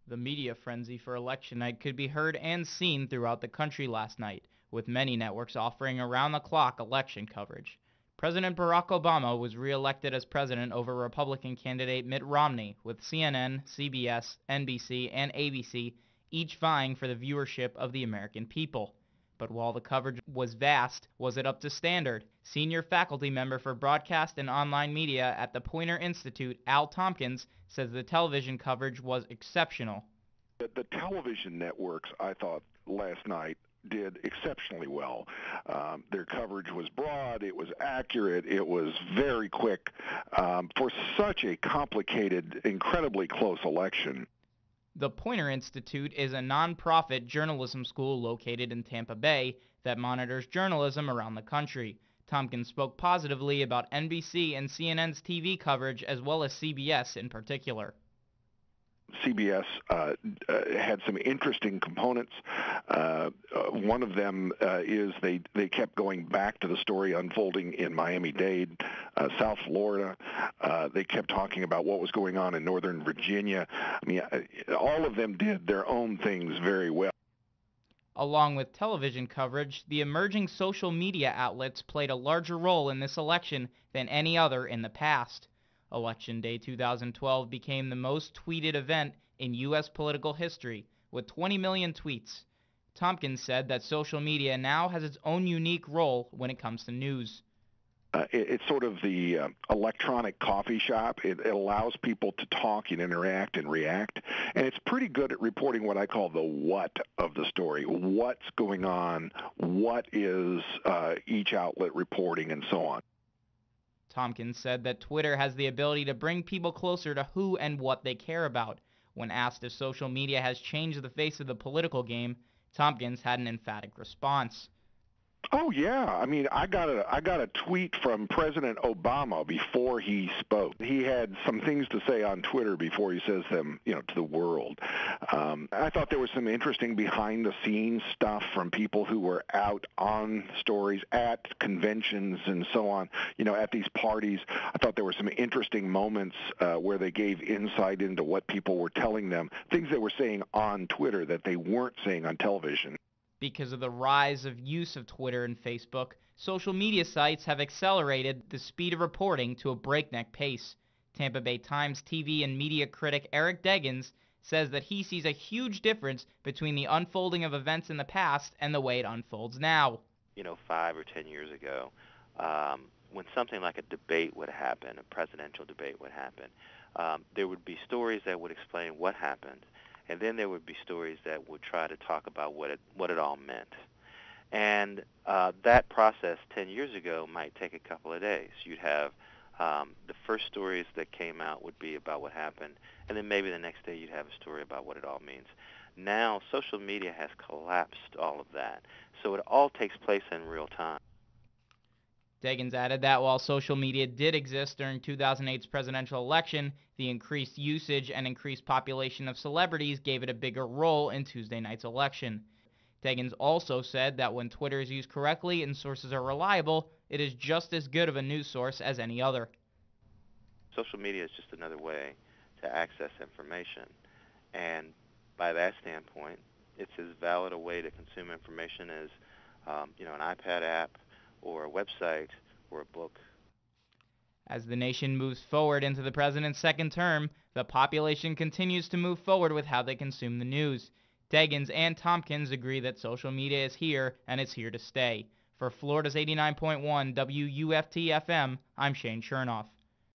The media frenzy for election night could be heard and seen throughout the country last night, with many networks offering around-the-clock election coverage. President Barack Obama was re-elected as president over Republican candidate Mitt Romney, with CNN, CBS, NBC, and ABC each vying for the viewership of the American people. But while the coverage was vast, was it up to standard? Senior faculty member for broadcast and online media at the Poynter Institute, Al Tompkins, says the television coverage was exceptional. The television networks, I thought, last night did exceptionally well. Their coverage was broad, it was accurate, it was very quick for such a complicated, incredibly close election. The Poynter Institute is a nonprofit journalism school located in Tampa Bay that monitors journalism around the country. Tompkins spoke positively about NBC and CNN's TV coverage as well as CBS in particular. CBS had some interesting components. One of them is they kept going back to the story unfolding in Miami-Dade, South Florida. They kept talking about what was going on in Northern Virginia. I mean, all of them did their own things very well. Along with television coverage, the emerging social media outlets played a larger role in this election than any other in the past. Election Day 2012 became the most tweeted event in U.S. political history, with 20 million tweets. Tompkins said that social media now has its own unique role when it comes to news. It's sort of the electronic coffee shop. It allows people to talk and interact and react, and it's pretty good at reporting what I call the what of the story. What's going on? What is each outlet reporting, and so on. Tompkins said that Twitter has the ability to bring people closer to who and what they care about. When asked if social media has changed the face of the political game, Tompkins had an emphatic response. Oh yeah, I mean, I got a tweet from President Obama before he spoke. He had some things to say on Twitter before he says them, to the world. I thought there was some interesting behind-the-scenes stuff from people who were out on stories at conventions and so on. At these parties, I thought there were some interesting moments where they gave insight into what people were telling them, things they were saying on Twitter that they weren't saying on television. Because of the rise of use of Twitter and Facebook, social media sites have accelerated the speed of reporting to a breakneck pace. Tampa Bay Times TV and media critic Eric Deggans says that he sees a huge difference between the unfolding of events in the past and the way it unfolds now. 5 or 10 years ago, when something like a debate would happen, a presidential debate would happen, there would be stories that would explain what happened. And then there would be stories that would try to talk about what it all meant. And that process 10 years ago might take a couple of days. You'd have the first stories that came out would be about what happened, and then maybe the next day you'd have a story about what it all means. Now, social media has collapsed all of that, so it all takes place in real time. Deggans added that while social media did exist during 2008's presidential election, the increased usage and increased population of celebrities gave it a bigger role in Tuesday night's election. Deggans also said that when Twitter is used correctly and sources are reliable, it is just as good of a news source as any other. Social media is just another way to access information, and by that standpoint, it's as valid a way to consume information as an iPad app or a website or a book. As the nation moves forward into the president's second term, the population continues to move forward with how they consume the news. Deggans and Tompkins agree that social media is here and it's here to stay. For Florida's 89.1 WUFT-FM, I'm Shane Chernoff.